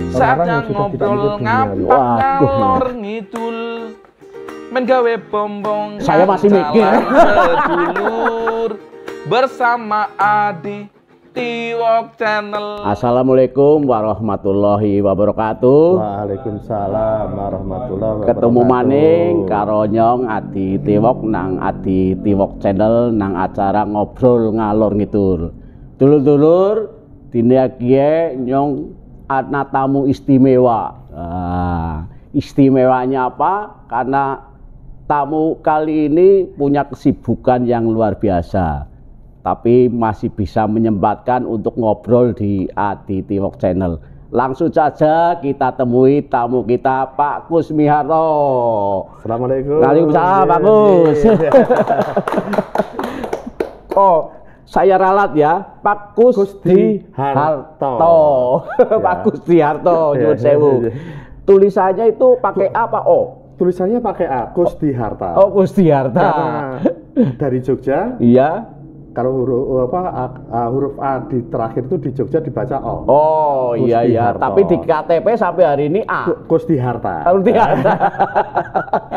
Sadang ngobrol ngapak ngalor ngidul men gawe bombong. Saya masih mikir sedulur bersama Adi Tiwok Channel. Assalamualaikum warahmatullahi wabarakatuh. Waalaikumsalam warahmatullahi wabarakatuh. Ketemu maning karo nyong Adi Tiwok nang Adi Tiwok Channel nang acara ngobrol ngalor ngidul. Dulur-dulur dina kiye nyong ana tamu istimewa. Istimewanya apa? Karena tamu kali ini punya kesibukan yang luar biasa, tapi masih bisa menyempatkan untuk ngobrol di Adi Tiwok Channel. Langsung saja kita temui tamu kita, Pak Kusmi Harto. Assalamualaikum. Waalaikumsalam, Pak Kus. Oh, saya ralat ya, Pak Kusdi Harto. Ya. Pak Kusdi Harto, nyuwun sewu. Tulisannya itu pakai apa? O? Tulisannya pakai A, Kusdi Harta. Oh, Kusdi Harta. Karena dari Jogja. Iya. Kalau huruf A di terakhir itu di Jogja dibaca O. Oh, iya Kusdi iya. Harto. Tapi di KTP sampai hari ini A. Kusdi Harta. Kusdi Harta.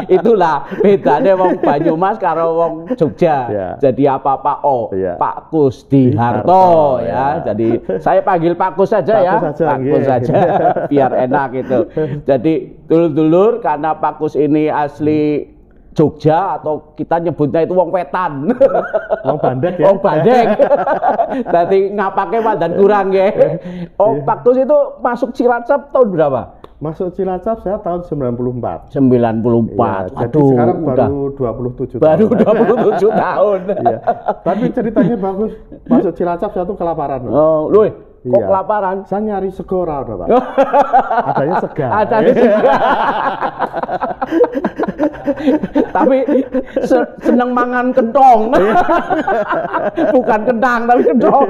Itulah bedanya wong Banyumas karo wong Jogja. Ya. Jadi apa-apa O. Ya. Pak Kusdi Harto ya. Jadi saya panggil Pak Kus saja ya. Pak Kus saja biar enak gitu. Jadi dulur-dulur, karena Pak Kus ini asli Jogja atau kita nyebutnya itu wong wetan. Wong Bandek ya. Wong Bandek. Berarti ngapake wadan kurang ya. Oh, Pak Kus itu masuk Cilacap tahun berapa? Masuk Cilacap saya tahun 94. 94. Ya, jadi Aduh, sekarang udah baru 27 baru tahun. 27 tahun. Iya. Tapi ceritanya bagus. Masuk Cilacap saya tuh kelaparan. Oh, loh, kok Iya. kelaparan? Saya nyari segora, Pak. Adanya segar. Adanya segar. Tapi seneng mangan kentong. Bukan kentang tapi kentong.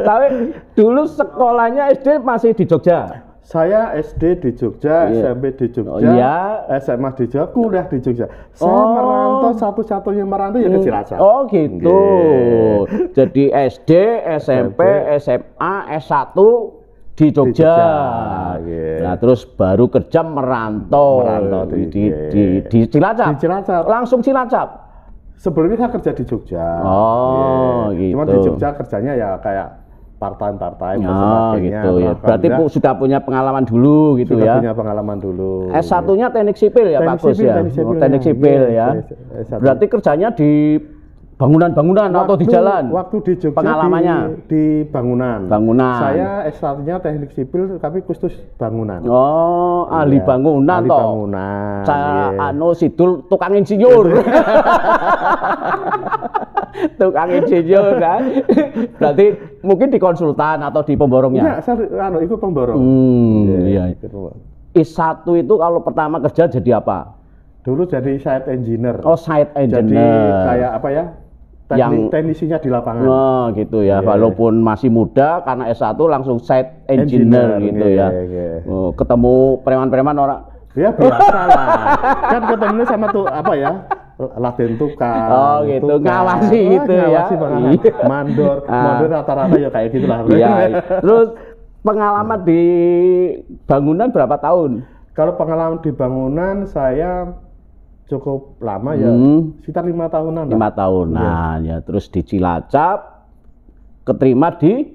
Tapi dulu sekolahnya SD masih di Jogja. Saya SD di Jogja, Iya. SMP di Jogja, Oh, iya. SMA di Jogja, kuliah di Jogja. Saya merantau, satu-satunya merantau ya ke Cilacap. Oh gitu. Nggih. Jadi SD, SMP, SMA, S1 di Jogja. Nggih. Nah, terus baru kerja merantau, di Cilacap. Di Cilacap. Langsung Cilacap. Sebelumnya saya kerja di Jogja. Oh, Nggih. Cuma gitu. di Jogja kerjanya ya kayak part-time dan Oh sebagainya. gitu ya. Berarti sudah punya pengalaman dulu gitu sudah ya. punya pengalaman dulu. S1-nya teknik sipil ya, Pak Kus ya. Teknik sipil ya. S1. Berarti kerjanya di bangunan-bangunan atau di jalan? Waktu di Jogja pengalamannya di bangunan. Bangunan. Saya S1-nya teknik sipil tapi khusus bangunan. Oh, ahli Iya, bangunan ahli toh. bangunan. Saya Iya. anu sidul tukang insinyur. Tukang insinyur kan. Berarti mungkin di konsultan atau di pemborongnya. Iya, saya ikut pemborong. Iya. Ikut pemborong. I1 itu kalau pertama kerja jadi apa? Dulu jadi site engineer. Oh, site Jadi engineer. kayak apa ya? Teknisinya di lapangan. Oh, gitu ya. Iya. Walaupun masih muda karena S1 langsung site engineer gitu ya. Iya. Oh, ketemu preman-preman orang. Ya biasa lah. Kan ketemunya sama tuh apa ya? Latihan tukang. Oh, gitu. Ngawasi gitu ya. Ngawasi banget. Iya. Mandor rata-rata ya kayak gitulah. Iya. Terus pengalaman di bangunan berapa tahun? Kalau pengalaman di bangunan saya cukup lama ya, sekitar 5 tahunan. 5 tahunan ya. Terus di Cilacap keterima di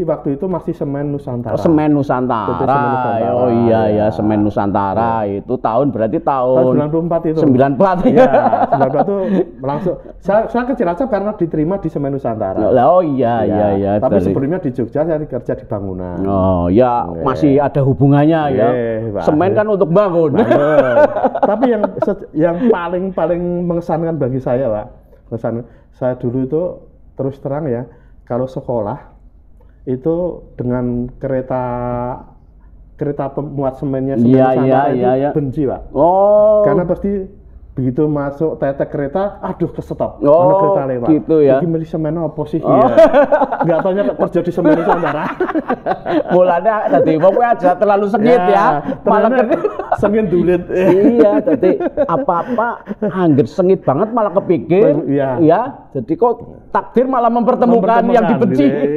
waktu itu masih Semen Nusantara. Semen Nusantara. Semen Nusantara. Oh iya ya, Ya. Semen Nusantara itu tahun berarti Tahun tahun 94 itu. 94 Ya, 94 itu langsung saya ke Cilacap karena diterima di Semen Nusantara. Oh iya iya. Tapi Dari- sebelumnya di Jogja saya kerja di bangunan. Oh ya, Nggih. masih ada hubungannya ya. Pak. Semen kan untuk bangun. Tapi yang paling mengesankan bagi saya, Pak, saya dulu itu terus terang ya, kalau sekolah itu dengan kereta pemuat semennya Semen Iya, Nusantara iya, itu iya. benci, Pak. Oh. Karena pasti begitu masuk tetek kereta, aduh kesetop, Oh, karena kereta lewat. gitu ya. Jadi milih semen apa sih? Ya. Nggak taunya kerja di Semen Nusantara. Mulanya tadi wong kuwi aja terlalu sengit ya. Malah sengit dulit. Iya, jadi apa-apa angger sengit banget malah kepikir. Iya. Ya, jadi kok takdir malah mempertemukan yang dibenci.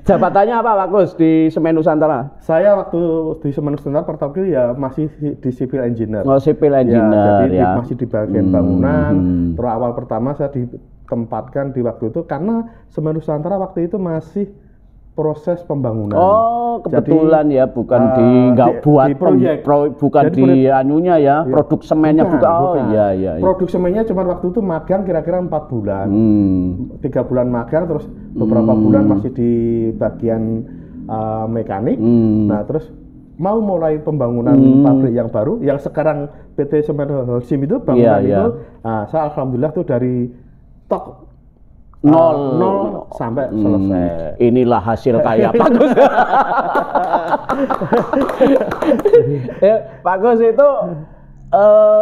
Jabatannya apa Pak Kus di Semen Nusantara? Saya waktu di Semen Nusantara pertama kali ya masih di civil engineer. Oh, civil engineer jadi ya. masih di bagian bangunan. Terus awal pertama saya ditempatkan di waktu itu karena Semen Nusantara waktu itu masih proses pembangunan. Oh, kebetulan jadi, ya, bukan buat proyek, bukan jadi di anunya ya, produk semennya bukan. Oh iya. Produk semennya cuma waktu itu magang kira-kira 4 bulan. 3 bulan magang, terus beberapa bulan masih di bagian mekanik. Nah, terus mau mulai pembangunan pabrik yang baru, yang sekarang PT Semen Holcim itu bangunan itu, saya alhamdulillah tuh dari nol sampai selesai. Inilah hasil kaya Pak Gus. Pak Gus itu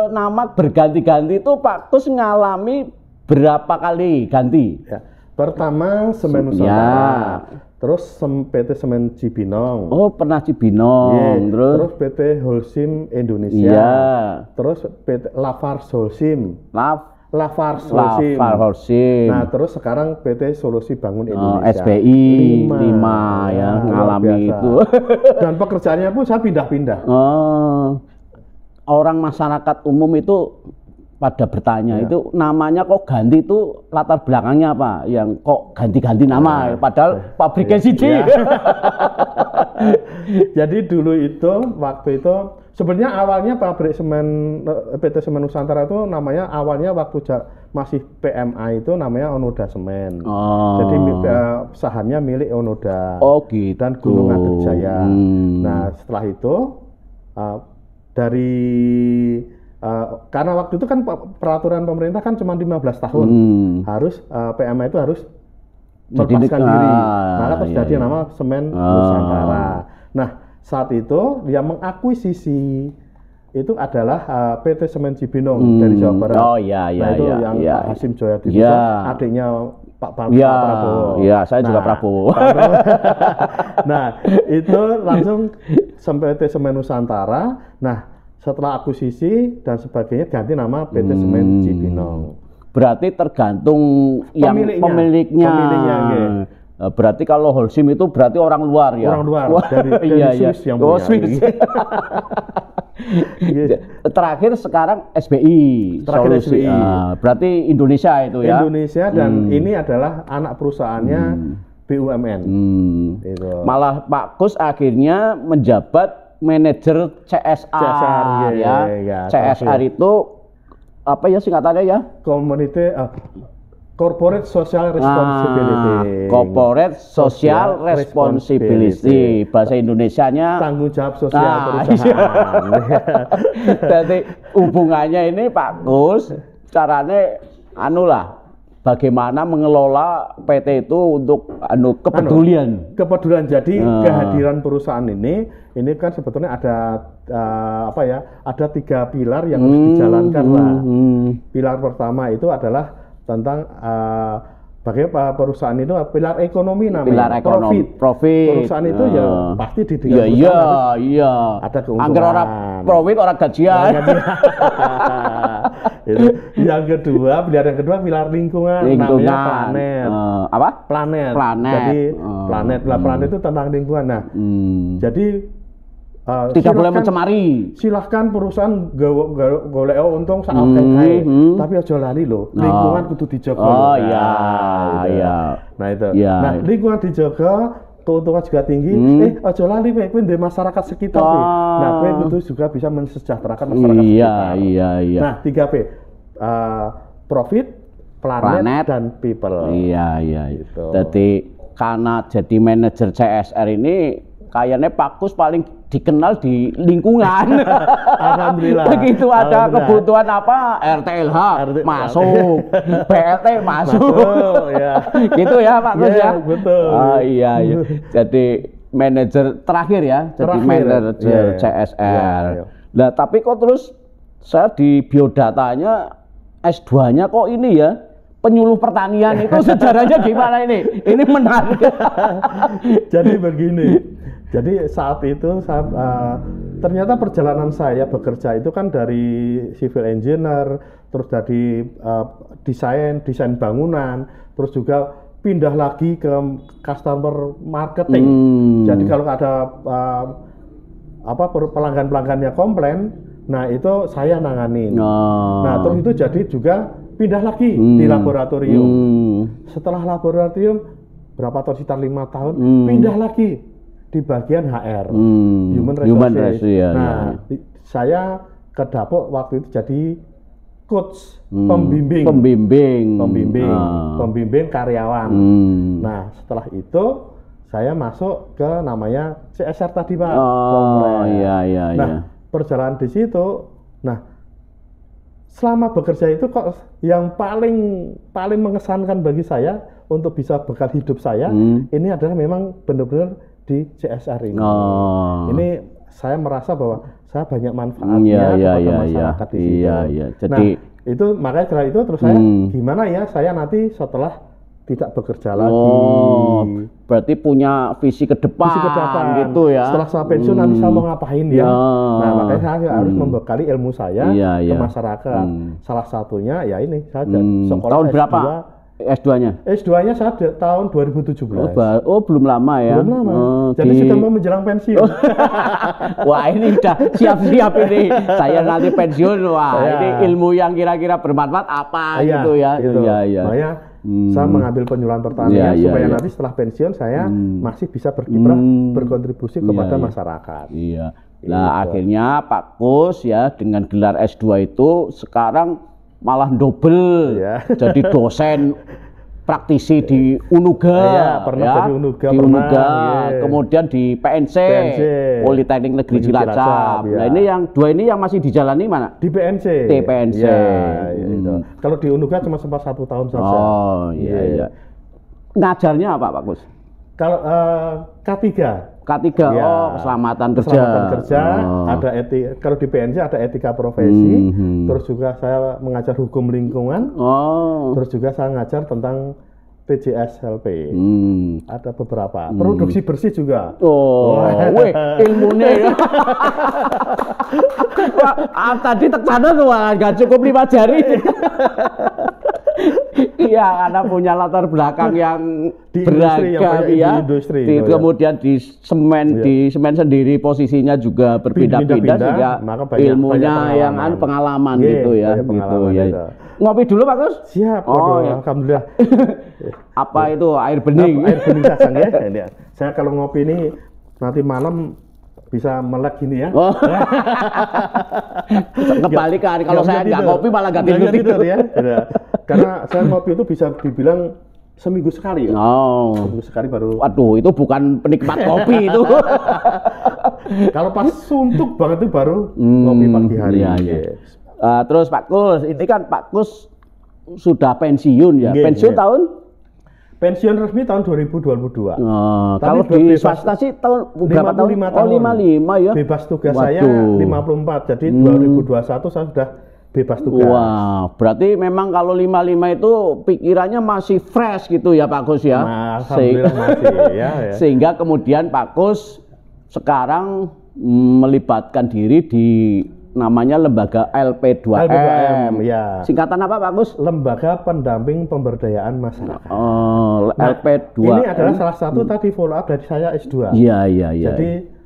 nama berganti-ganti itu Pak Gus ngalami berapa kali ganti? Ya. Pertama Semen Nusantara, terus PT Semen Cibinong. Oh, pernah Cibinong. Terus PT Holcim Indonesia. Terus PT Lafarge Holcim. Lafarge Holcim. Nah, terus sekarang PT Solusi Bangun Indonesia. SBI 5 ya, ngalami itu. Dan pekerjaannya pun saya pindah-pindah. Orang masyarakat umum itu pada bertanya itu namanya kok ganti itu latar belakangnya apa? Yang kok ganti-ganti nama padahal pabriknya siji. Jadi dulu itu waktu itu sebenarnya awalnya pabrik semen PT Semen Nusantara itu namanya awalnya waktu masih PMA itu namanya Onoda Semen. Jadi sahamnya milik Onoda. Oh gitu. Dan Gunung Adirjaya. Nah, setelah itu karena waktu itu kan peraturan pemerintah kan cuma 15 tahun. Harus PMA itu harus melepaskan diri. Maka terus jadi nama Semen Nusantara. Nah, saat itu yang mengakuisisi itu adalah PT Semen Cibinong dari Jawa Barat. Oh iya. Nah, itu yang Pak Hasim Joyadi, adiknya Pak Prabowo. Iya, saya juga Prabowo. Nah, itu langsung PT Semen Nusantara. Nah, setelah akuisisi dan sebagainya ganti nama PT Semen Cibinong. Berarti tergantung yang pemiliknya. Berarti kalau Holcim itu berarti orang luar ya? Orang luar, dari Swiss yang punya. Swiss. Terakhir sekarang SBI. SBI. Berarti Indonesia itu ya? Indonesia dan ini adalah anak perusahaannya BUMN. Itu. Malah Pak Kus akhirnya menjabat manajer CSR ya. CSR itu apa ya singkatannya ya? Corporate Social Responsibility. Corporate Social Responsibility. Bahasa Indonesianya tanggung jawab sosial perusahaan. Jadi hubungannya ini Pak Kus caranya bagaimana mengelola PT itu untuk kepedulian. Kepedulian. Jadi kehadiran perusahaan ini kan sebetulnya ada ada 3 pilar yang harus dijalankan lah. Pilar pertama itu adalah tentang bagaimana perusahaan itu pilar ekonomi namanya. Pilar ekonomi. Profit. Perusahaan itu ya pasti di ada keuntungan. Angger orang profit orang gajian. Yang kedua, pilar lingkungan. Namanya planet. Apa? Planet. Jadi planet itu tentang lingkungan. Nah, jadi tidak boleh mencemari. Silahkan perusahaan golek untung sak akeh, tapi aja lali lho, lingkungan kudu dijaga. Oh iya. Nah itu. Nah, lingkungan dijaga, keuntungan juga tinggi. Aja lali kowe ndek masyarakat sekitar. Nah, kowe kudu juga bisa mensejahterakan masyarakat sekitar. Iya. Nah, 3P. Profit, planet dan people. Iya. Gitu. Jadi karena jadi manajer CSR ini kayaknya Pak Kus paling dikenal di lingkungan. Alhamdulillah. Begitu ada kebutuhan apa, RTLH masuk, BLT masuk. Gitu ya Pak Kus ya. Betul. Iya. Jadi manajer terakhir ya, jadi manajer CSR. Nah, tapi kok terus saya di biodatanya S2-nya kok ini ya, penyuluh pertanian itu sejarahnya gimana ini? Ini menarik. Jadi begini. Jadi saat itu ternyata perjalanan saya bekerja itu kan dari civil engineer, terus dari desain bangunan, terus juga pindah lagi ke customer marketing. Jadi kalau ada pelanggan-pelanggannya komplain, nah itu saya nanganin. Nah terus itu jadi juga pindah lagi di laboratorium. Setelah laboratorium berapa tahun, sekitar 5 tahun, pindah lagi di bagian HR, human resources. Nah, saya ke dapur waktu itu jadi coach, pembimbing karyawan. Nah, setelah itu saya masuk ke namanya CSR tadi, Pak. Nah, perjalanan di situ, nah selama bekerja itu kok yang paling mengesankan bagi saya untuk bisa bekal hidup saya, ini adalah memang benar-benar di CSR ini. Ini saya merasa bahwa saya banyak manfaatnya kepada masyarakat di situ. Jadi, nah, itu makanya setelah itu terus saya gimana ya saya nanti setelah tidak bekerja lagi. Berarti punya visi ke depan gitu ya. Setelah saya pensiun nanti saya mau ngapain ya. Nah, makanya saya harus membekali ilmu saya ke masyarakat. Salah satunya ya ini saya sekolah tahun S2. Berapa? S2-nya? S2-nya saya tahun 2017. Belum lama ya. Belum lama. Jadi sudah mau menjelang pensiun. Wah, ini udah siap-siap ini. Saya nanti pensiun, wah ini ilmu yang kira-kira bermanfaat apa gitu ya. Iya. Makanya saya mengambil penyuluhan pertanian supaya nanti setelah pensiun saya masih bisa berkiprah, berkontribusi kepada masyarakat. Iya. Nah, akhirnya Pak Kus ya dengan gelar S2 itu sekarang malah double, jadi dosen praktisi di Unuga, pernah di Unuga, kemudian di PNC, Politeknik Negeri Cilacap. Nah ini yang dua ini yang masih dijalani mana? Di PNC. Di PNC. Kalau di Unuga cuma sempat 1 tahun saja. Oh iya. Ngajarnya apa Pak Kus? Kalau K3. Keselamatan kerja. Keselamatan kerja, ada etika. Kalau di PNC ada etika profesi. Terus juga saya mengajar hukum lingkungan. Terus juga saya ngajar tentang PJSLP. Ada beberapa. Produksi bersih juga. Ilmunya ya. Tadi tekanan nggak cukup 5 jari. Iya, karena punya latar belakang yang beragam ya. Kemudian di semen sendiri posisinya juga berpindah-pindah sehingga ilmunya yang pengalaman gitu ya. Ngopi dulu Pak Kus? Siap. Alhamdulillah. Apa itu air bening? Air bening Sajang ya. Saya kalau ngopi ini nanti malam bisa melek gini ya. Kebalikan kalau saya nggak ngopi malah nggak tidur ya. Karena saya ngopi itu bisa dibilang seminggu sekali ya. Seminggu sekali baru. Waduh, itu bukan penikmat kopi itu. Kalau pas suntuk banget itu baru ngopi pagi hari. Terus Pak Kus, ini kan Pak Kus sudah pensiun ya. Pensiun tahun? Pensiun resmi tahun 2022. Kalau di swasta sih tahun berapa tahun? 55 ya. Bebas tugas saya 54. Jadi 2021 saya sudah bebas tugas. Wah, berarti memang kalau 55 itu pikirannya masih fresh gitu ya Pak Kus ya. Alhamdulillah masih ya. Sehingga kemudian Pak Kus sekarang melibatkan diri di namanya lembaga LP2M. Ya. Singkatan apa Pak Kus? Lembaga Pendamping Pemberdayaan Masyarakat. LP2M. Ini adalah salah satu tadi follow up dari saya S2. Iya. Jadi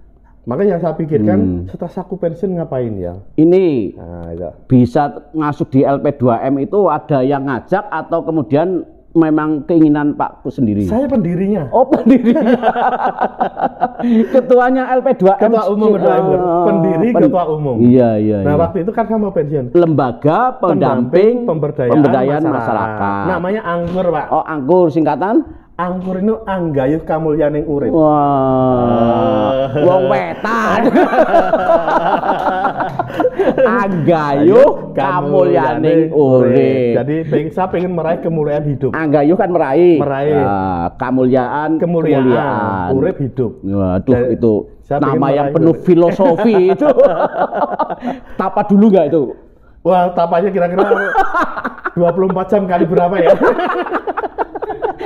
makanya yang saya pikirkan setelah aku pensiun ngapain ya? Ini bisa masuk di LP2M itu ada yang ngajak atau kemudian memang keinginan Pak Kus sendiri? Saya pendirinya. Pendirinya. Ketuanya LP2M. Ketua umum pendiri ketua umum. Iya. Nah waktu itu kan saya mau pensiun. Lembaga Pendamping Pemberdayaan Masyarakat. Namanya Anggur Pak. Anggur singkatan? Anggur itu anggayuh kamulyaning urip. Wah, wong wetan. Anggayuh kamulyaning urip. Jadi saya pengen meraih kemuliaan hidup. Anggayuh kan meraih. Kemuliaan. Urip hidup. Waduh, itu nama yang penuh filosofi itu. Tapa dulu nggak itu? Wah, tapanya kira-kira 24 jam kali berapa ya?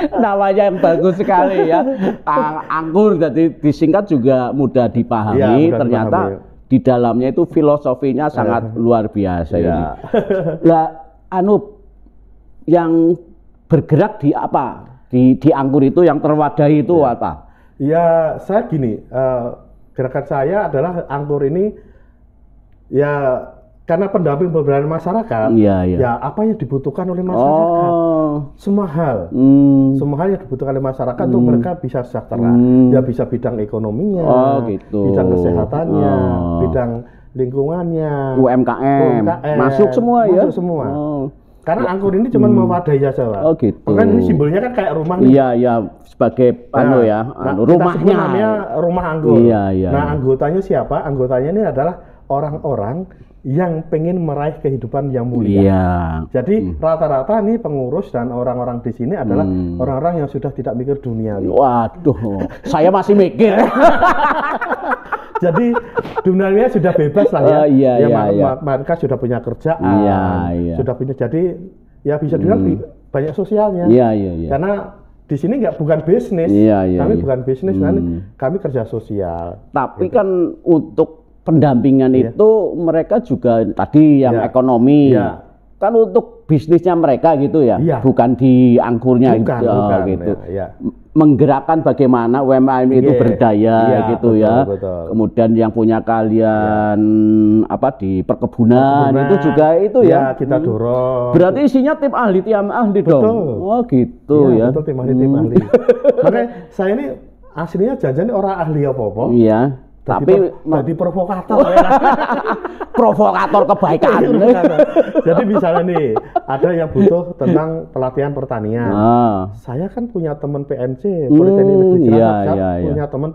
Namanya yang bagus sekali ya. Anggur jadi disingkat juga mudah dipahami. Ternyata di dalamnya itu filosofinya sangat luar biasa ini. Lah yang bergerak di apa? Di angkur itu yang terwadahi itu apa? Ya, saya gini, gerakan saya adalah angkur ini ya karena pendamping pemberdayaan masyarakat. Ya apa yang dibutuhkan oleh masyarakat? Semua hal yang dibutuhkan oleh masyarakat untuk mereka bisa sejahtera. Ya bisa bidang ekonominya, bidang kesehatannya, bidang lingkungannya, UMKM. Masuk semua ya. Masuk semua. Karena angkur ini cuma mewadahi saja, Pak. Kan ini simbolnya kan kayak rumah nih. Iya, sebagai rumahnya. Namanya rumah anggur. Iya. Nah, anggotanya siapa? Anggotanya ini adalah orang-orang yang pengen meraih kehidupan yang mulia. Iya. Jadi rata-rata nih pengurus dan orang-orang di sini adalah orang-orang yang sudah tidak mikir dunia. Waduh, saya masih mikir. Jadi dunianya sudah bebas lah ya. Mereka sudah punya kerjaan, sudah punya. Jadi ya bisa dibilang banyak sosialnya. Karena di sini bukan bisnis. Kami bukan bisnis, kami kerja sosial. Tapi kan untuk pendampingan itu mereka juga tadi yang ekonomi. Kan untuk bisnisnya mereka gitu ya, bukan di angkurnya gitu. Menggerakkan bagaimana UMKM itu berdaya gitu betul. Kemudian yang punya kalian di perkebunan itu juga itu ya kita dorong. Berarti isinya tim ahli dong. Oh gitu ya. Betul, tim ahli. Makanya saya ini aslinya jangan orang ahli apa-apa. Iya. Tapi jadi provokator. Provokator kebaikan. Jadi misalnya nih, ada yang butuh tentang pelatihan pertanian. Saya kan punya teman PMC, Politeknik Negeri Cilacap, punya teman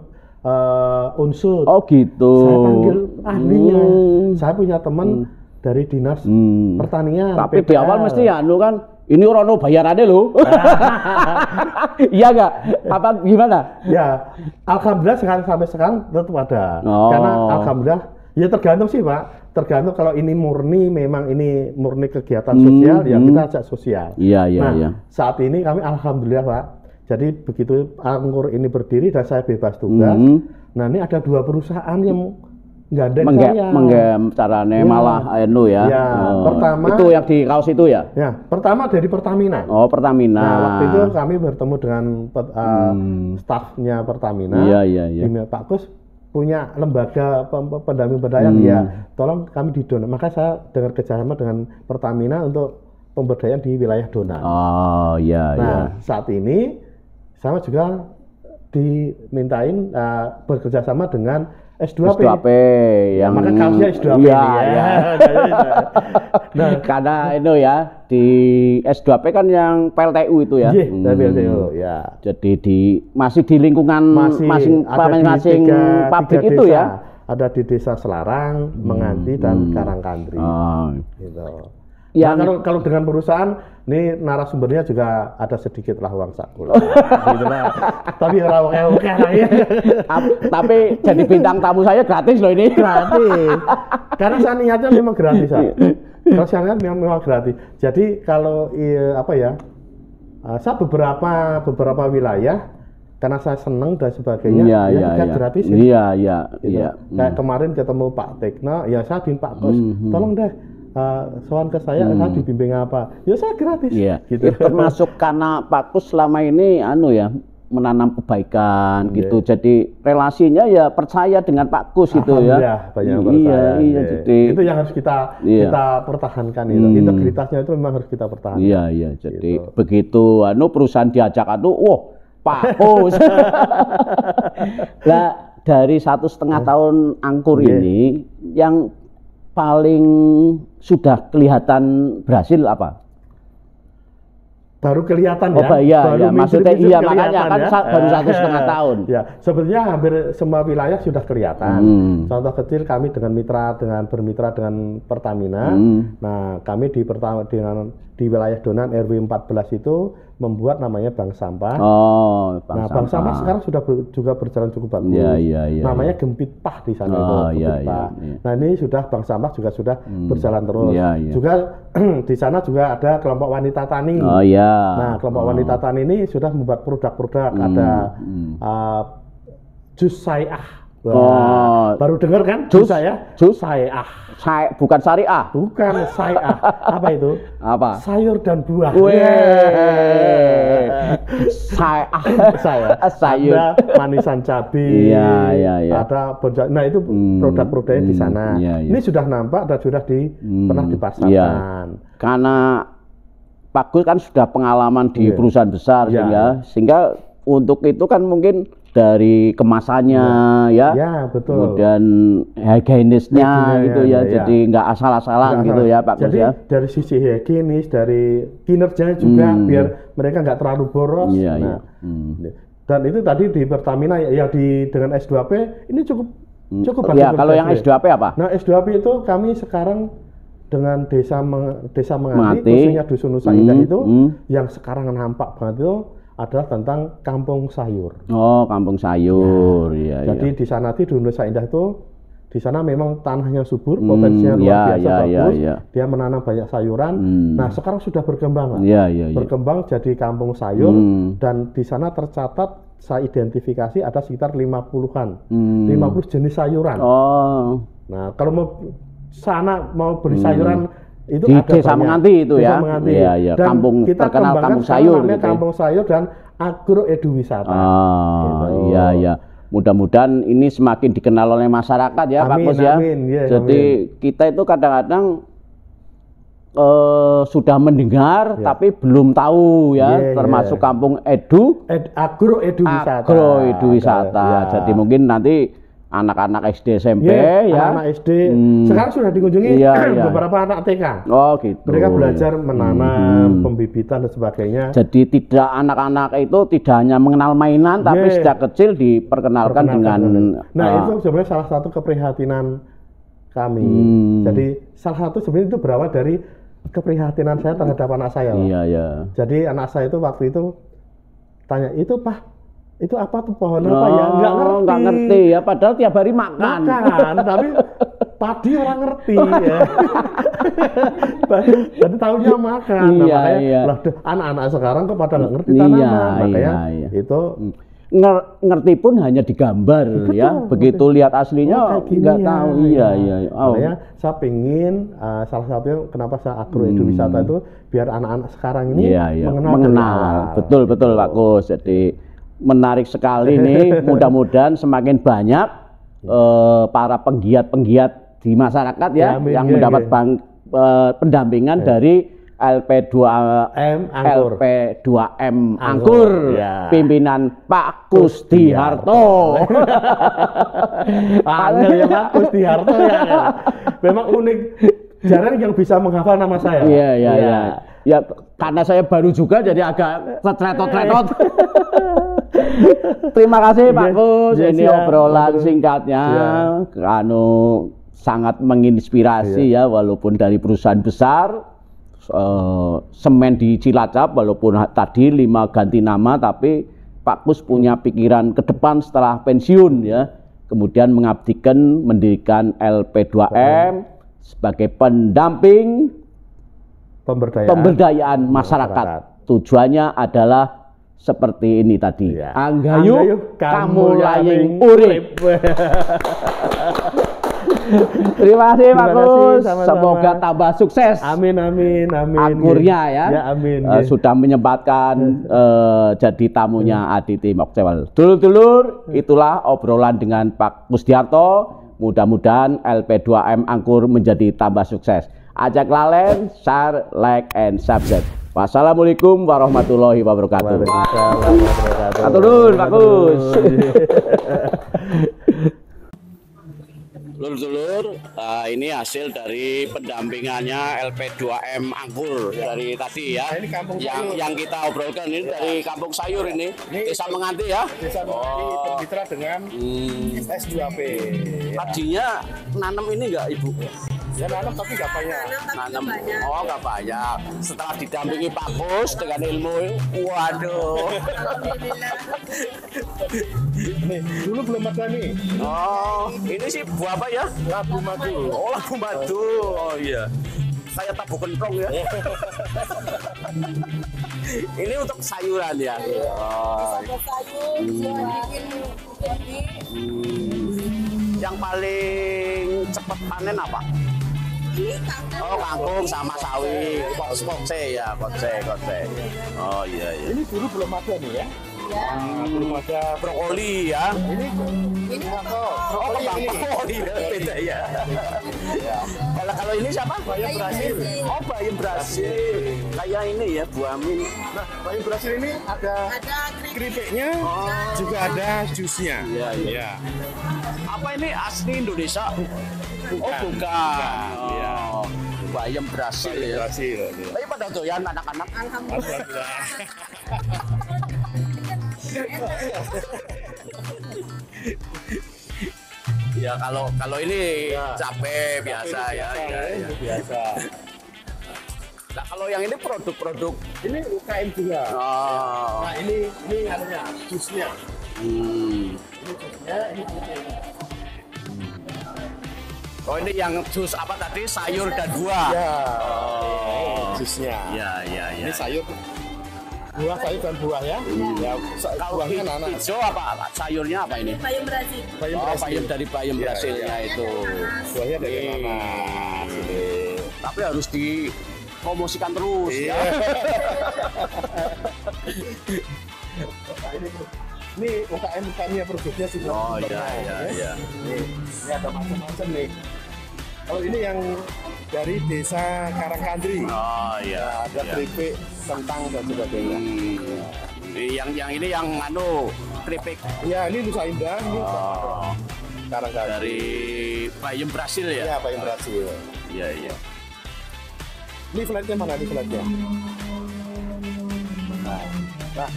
unsur. Oh gitu. Saya panggil ahlinya. Saya punya teman dari dinas pertanian. Tapi di awal mesti kan ini orang bayarannya loh. Iya nggak? Apa gimana? Ya, alhamdulillah sampai sekarang tetap ada. Karena alhamdulillah, ya tergantung sih Pak. Tergantung kalau ini murni kegiatan sosial, ya kita ajak sosial. Iya. Saat ini kami alhamdulillah Pak. Jadi begitu angkur ini berdiri dan saya bebas tugas. Nah ini ada 2 perusahaan yang gandeng saya. Carane malah pertama itu yang di kaos itu ya? Ya, pertama dari Pertamina. Oh, Pertamina. Nah, waktu itu kami bertemu dengan stafnya Pertamina. Iya. Pak Kus punya lembaga pendamping pemberdayaan tolong kami didonat. Maka saya dengar kerjasama dengan Pertamina untuk pemberdayaan di wilayah Donan. Oh, iya. Saat ini sama juga dimintain bekerjasama dengan S2P yang maka kaosnya S2P Nah, karena itu ya di S2P kan yang PLTU itu ya. PLTU Jadi masih di lingkungan masing-masing pabrik itu desa. ya. Ada di Desa Selarang, Menganti dan Karangkandri. Gitu. Nah, kalau dengan perusahaan ini narasumbernya juga ada sedikit lah uang saku. Gitu lah. Tapi oke ya. Tapi jadi bintang tamu saya gratis loh ini. Gratis. Karena saya niatnya memang gratis. Kalau saya niat memang gratis. Jadi kalau saya beberapa wilayah karena saya senang dan sebagainya, gratis. Iya. Kayak kemarin ketemu Pak Tekno, ya saya bin Pak Kus, tolong deh. Soal ke saya dibimbing apa? Ya saya gratis. Gitu. Termasuk karena Pak Kus selama ini menanam kebaikan gitu. Jadi relasinya ya percaya dengan Pak Kus gitu ya. Banyak percaya. Jadi itu yang harus kita pertahankan itu. Integritasnya itu memang harus kita pertahankan. Iya. Jadi begitu perusahaan diajak Pak Kus. Lah dari 1,5 tahun angkur ini yang paling sudah kelihatan berhasil apa? Baru kelihatan maksudnya makanya kan baru 1,5 tahun. Ya, sebenarnya hampir semua wilayah sudah kelihatan. Contoh kecil kami bermitra dengan Pertamina. Nah, kami di wilayah Donan RW 14 itu membuat namanya bank sampah. Bank sampah sekarang sudah juga berjalan cukup bagus. Namanya Gempit Pah di sana itu. Nah, ini sudah bank sampah juga sudah berjalan terus. Juga di sana juga ada kelompok wanita tani. Nah, kelompok wanita tani ini sudah membuat produk-produk. Ada jus sayah Wah, baru dengar kan? Jus saya? Jus Saya bukan syariah. bukan saya. Apa itu? Apa? Sayur dan buah. Weh. Saya sayur. Ada manisan cabai. Iya. Ada bonsai. Nah, itu produk-produknya di sana. Iya. Ini sudah nampak dan sudah pernah dipasarkan. Iya. Karena Pak Gus kan sudah pengalaman di perusahaan besar sehingga untuk itu kan mungkin dari kemasannya ya, betul. Kemudian higienisnya gitu ya, jadi nggak asal-asalan gitu ya Pak Gus jadi, ya. dari sisi higienis, dari kinerjanya juga biar mereka nggak terlalu boros. Dan itu tadi di Pertamina ya dengan S2P ini cukup bagus. Ya, kalau yang S2P apa? Nah, S2P itu kami sekarang dengan desa Menganti, khususnya Dusun Nusa Indah itu yang sekarang nampak banget itu adalah tentang kampung sayur. Oh, kampung sayur. Iya. Jadi di sana di Nusa Indah itu di sana memang tanahnya subur, potensinya luar biasa bagus. Dia menanam banyak sayuran. Nah, sekarang sudah berkembang. Berkembang jadi kampung sayur dan di sana tercatat saya identifikasi ada sekitar 50-an. 50 jenis sayuran. Oh. Nah, kalau mau beli sayuran itu di ada desa Menganti itu ya. Iya. Dan kampung kita terkenal kampung sayur gitu. Kampung sayur dan agroeduwisata. Gitu. Iya. Mudah-mudahan ini semakin dikenal oleh masyarakat ya, Pak Gus ya. Jadi kita itu kadang-kadang sudah mendengar tapi belum tahu ya, termasuk kampung agroeduwisata. Jadi mungkin nanti anak-anak SD SMP anak SD sekarang sudah dikunjungi beberapa anak TK. Oh gitu. Mereka belajar menanam, pembibitan dan sebagainya. Jadi tidak anak-anak itu tidak hanya mengenal mainan tapi sejak kecil diperkenalkan dengan. Nah itu sebenarnya salah satu keprihatinan kami. Jadi salah satu sebenarnya itu berawal dari keprihatinan saya terhadap anak saya. Iya. Jadi anak saya itu waktu itu tanya, itu Pak, itu apa tuh pohon apa ya? Nggak ngerti ya, padahal tiap hari makan tapi padi orang ngerti ya. Jadi tahunya makan. Makanya anak-anak sekarang kok pada nggak ngerti tanaman. Makanya itu ngerti pun hanya digambar. Begitu lihat aslinya nggak tahu. Makanya saya pingin salah satunya kenapa saya agroeduwisata itu biar anak-anak sekarang ini mengenal. Betul Pak Gus. Jadi menarik sekali nih. Mudah-mudahan semakin banyak para penggiat-penggiat di masyarakat yang mendapat pendampingan dari LP2M Angkur, pimpinan Pak Kusdiharto. Angel ya Pak Kusdiharto ya. Memang unik, jarang yang bisa menghafal nama saya. Iya. Ya karena saya baru juga jadi agak retret-retret. Terima kasih Pak Gus. Ini obrolan singkatnya, sangat menginspirasi ya, walaupun dari perusahaan besar. Semen di Cilacap, walaupun tadi 5 ganti nama, tapi Pak Gus punya pikiran ke depan setelah pensiun ya, kemudian mendirikan LP2M sebagai pendamping pemberdayaan masyarakat. Tujuannya adalah seperti ini tadi. Anggayuk kamu laying urip. Terima kasih Pak Gus. Semoga tambah sukses. Amin. Angkurnya ya. Amin. Sudah menyempatkan jadi tamunya Aditi Mokwel. Dulur-dulur, itulah obrolan dengan Pak Kusdiharto. Mudah-mudahan LP2M Angkur menjadi tambah sukses. Ajak lalen, share, like, and subscribe. Wassalamualaikum warahmatullahi wabarakatuh. Atur Pak Gus. Dulur-dulur, ini hasil dari pendampingannya LP2M Angkur dari tadi ya. Ini kampung yang kita obrolkan ini dari kampung sayur ini Desa Menganti ya. Desa Menganti bermitra dengan S2P. Tadinya nanam ini enggak Ibu? Ya nanam tapi nggak banyak. Nanam, nggak banyak. Setelah didampingi Pak Gus dengan ilmu, waduh. Nih, dulu belum ada nih. Oh, ini sih buah apa ya? Labu madu. Oh, labu madu. Oh iya. Saya tabu kentrong ya. Ini untuk sayuran ya. Sayur, bikin jadi. Yang paling cepat panen apa? Ini kangkung. Oh, kangkung sama sawi. Kotse ya, kotse. Oh iya. Ini dulu belum ada nih ya. Belum ada Brokoli ya. ini Oh, brokoli beda ya. Kalau ini siapa? bayam Brasil. Oh, bayam Brasil. Kayak ini ya, buah min. Nah, bayam Brasil ini ada Ada keripiknya, juga ada jusnya. Iya. Ya. Apa ini asli Indonesia? Oh, bukan. Oh, bayam Brasil ya. Brasil. Tapi pada doyan anak-anak. alhamdulillah. Ya kalau ini capek biasa ya. Biasa. Nah kalau yang ini produk-produk. Ini UKM juga. Oh. Nah, ini anunya, jusnya. Hmm. Ini jusnya, ini jusnya. Oh ini yang jus apa tadi sayur dan buah. Ya. Oh. Jusnya. Ya. Ini sayur sayur dan buah ya. Ya, Kalau buahnya nanas. hijau apa? Sayurnya apa ini? Bayam Brasil. Bayam Oh, Brasil. bayam dari bayam Iya, Brasilnya iya. itu. Buahnya dari Ini. nanas. Ini. Tapi harus dipromosikan terus Iya. ya. Ini UKM kami ya produknya sudah. Oh pernah, iya. Ini ada macam-macam nih. Kalau ini yang dari desa Karangkandri. Oh iya. Ada keripik, kentang dan sebagainya. Yang ini yang keripik Ya, ini Nusa Indah, ini Karangkandri. dari bayam Brasil ya. Ya, bayam Brasil. Iya. Ini flightnya mana nih flightnya? Nah,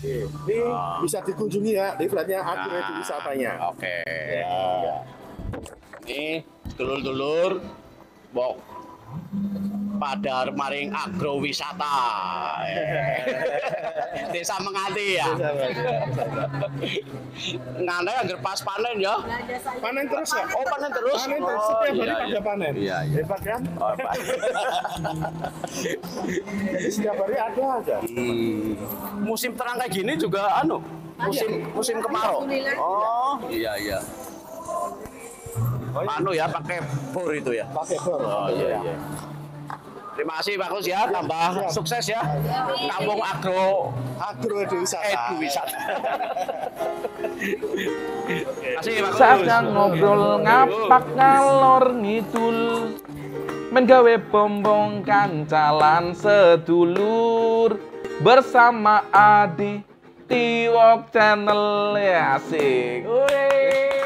ini bisa dikunjungi ya, di flightnya Agro Wisatanya. Oke. Ya. Ini dulur-dulur bok pada maring agrowisata. Desa Mengati ya. Ngane anggar pas panen ya. Panen terus ya? Oh panen terus. Panen terus, Oh, setiap hari iya, pada iya. panen. Iya. Hebat kan? Oh, Pak. Setiap hari ada aja. Musim terang kayak gini juga musim kemarau. Alhamdulillah. Oh, iya. Ya pakai bor itu ya. Pakai bor. Oh iya. Terima kasih Pak Kus ya, tambah sukses ya. Kampung Agro Wisata. Wisata. Kasih Pak Kus. Saatnya ngobrol ngapak ngalor ngidul, men gawe bombong kancalan sedulur, bersama Adi Tiwok Channel ya asik. Wih.